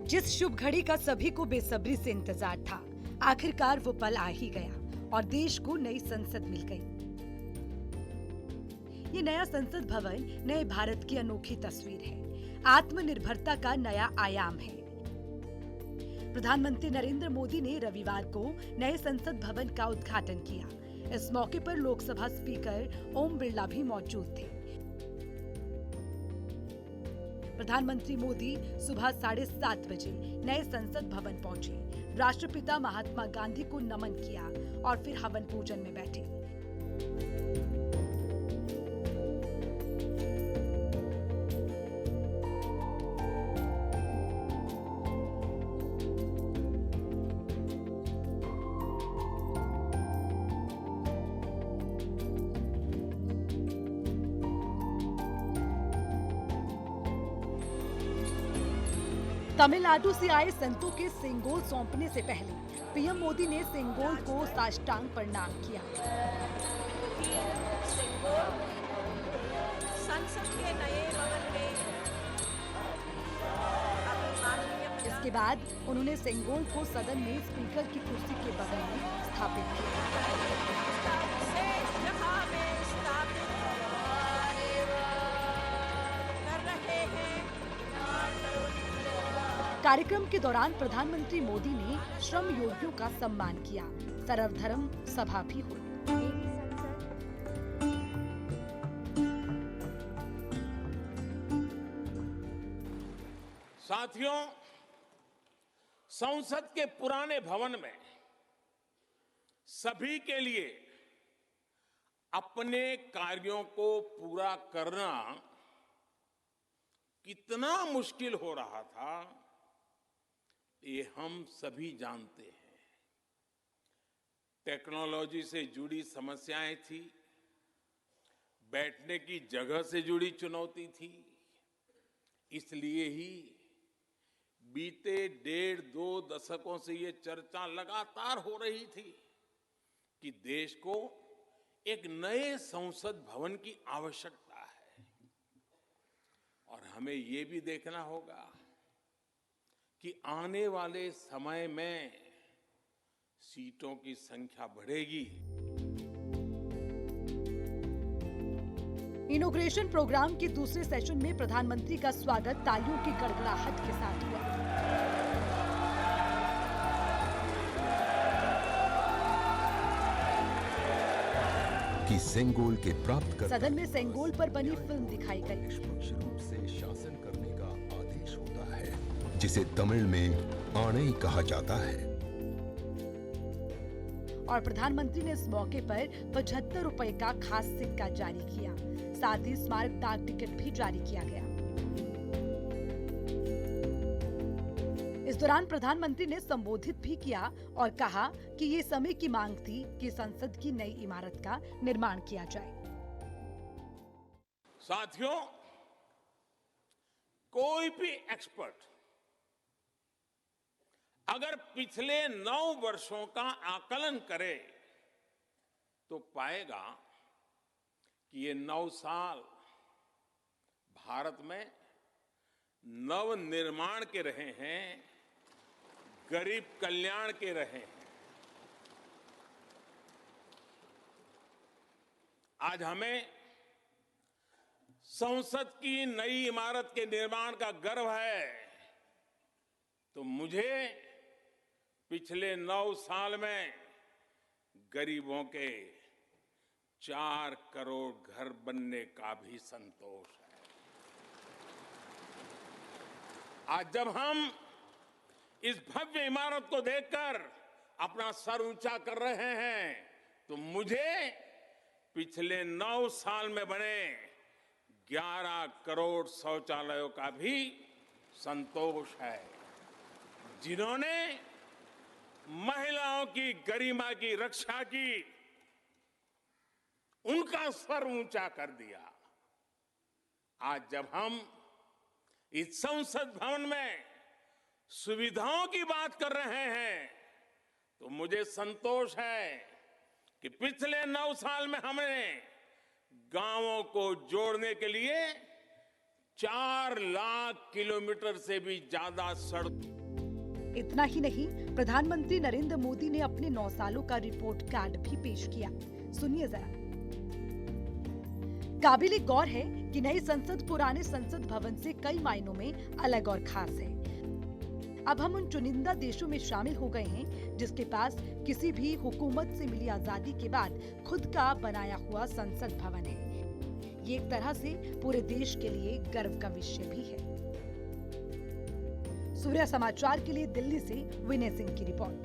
जिस शुभ घड़ी का सभी को बेसब्री से इंतजार था, आखिरकार वो पल आ ही गया और देश को नई संसद मिल गई। ये नया संसद भवन नए भारत की अनोखी तस्वीर है, आत्मनिर्भरता का नया आयाम है। प्रधानमंत्री नरेंद्र मोदी ने रविवार को नए संसद भवन का उद्घाटन किया। इस मौके पर लोकसभा स्पीकर ओम बिरला भी मौजूद थे। प्रधानमंत्री मोदी सुबह 7:30 बजे नए संसद भवन पहुंचे, राष्ट्रपिता महात्मा गांधी को नमन किया और फिर हवन पूजन में बैठे। तमिलनाडु से आए संतों के सेंगोल सौंपने से पहले पीएम मोदी ने सेंगोल को साष्टांग प्रणाम किया। संसद के नए भवन में इसके बाद उन्होंने सेंगोल को सदन में स्पीकर की कुर्सी के बगल में स्थापित किया। कार्यक्रम के दौरान प्रधानमंत्री मोदी ने श्रम योगियों का सम्मान किया। सर्वधर्म सभा भी हुई। साथियों, संसद के पुराने भवन में सभी के लिए अपने कार्यों को पूरा करना कितना मुश्किल हो रहा था, ये हम सभी जानते हैं। टेक्नोलॉजी से जुड़ी समस्याएं थी, बैठने की जगह से जुड़ी चुनौती थी। इसलिए ही बीते 1.5-2 दशकों से ये चर्चा लगातार हो रही थी कि देश को एक नए संसद भवन की आवश्यकता है। और हमें ये भी देखना होगा कि आने वाले समय में सीटों की संख्या बढ़ेगी। इनॉग्रेशन प्रोग्राम के दूसरे सेशन में प्रधानमंत्री का स्वागत तालियों की गड़गड़ाहट के साथ हुआ। कि सेंगोल के प्राप्त सदन में सेंगोल पर बनी फिल्म दिखाई गई। निष्पक्ष रूप से शासन करने का आदेश होता है, जिसे तमिल में आणई कहा जाता है। और प्रधानमंत्री ने इस मौके पर 75 रुपए का खास सिक्का जारी किया। साथ ही स्मारक डाक टिकट भी जारी किया गया। इस दौरान प्रधानमंत्री ने संबोधित भी किया और कहा कि ये समय की मांग थी कि संसद की नई इमारत का निर्माण किया जाए। साथियों, कोई भी एक्सपर्ट अगर पिछले 9 वर्षों का आकलन करे तो पाएगा कि ये 9 साल भारत में नव निर्माण के रहे हैं, गरीब कल्याण के रहे हैं। आज हमें संसद की नई इमारत के निर्माण का गर्व है, तो मुझे पिछले 9 साल में गरीबों के 4 करोड़ घर बनने का भी संतोष है। आज जब हम इस भव्य इमारत को देखकर अपना सर ऊंचा कर रहे हैं, तो मुझे पिछले 9 साल में बने 11 करोड़ शौचालयों का भी संतोष है, जिन्होंने महिलाओं की गरिमा की रक्षा की, उनका सर ऊंचा कर दिया। आज जब हम इस संसद भवन में सुविधाओं की बात कर रहे हैं, तो मुझे संतोष है कि पिछले 9 साल में हमने गांवों को जोड़ने के लिए 4 लाख किलोमीटर से भी ज्यादा सड़क। इतना ही नहीं, प्रधानमंत्री नरेंद्र मोदी ने अपने 9 सालों का रिपोर्ट कार्ड भी पेश किया। सुनिए जरा। काबिले गौर है कि नई संसद पुराने संसद भवन से कई मायनों में अलग और खास है। अब हम उन चुनिंदा देशों में शामिल हो गए हैं जिसके पास किसी भी हुकूमत से मिली आजादी के बाद खुद का बनाया हुआ संसद भवन है। ये एक तरह से पूरे देश के लिए गर्व का विषय भी है। सूर्य समाचार के लिए दिल्ली से विनय सिंह की रिपोर्ट।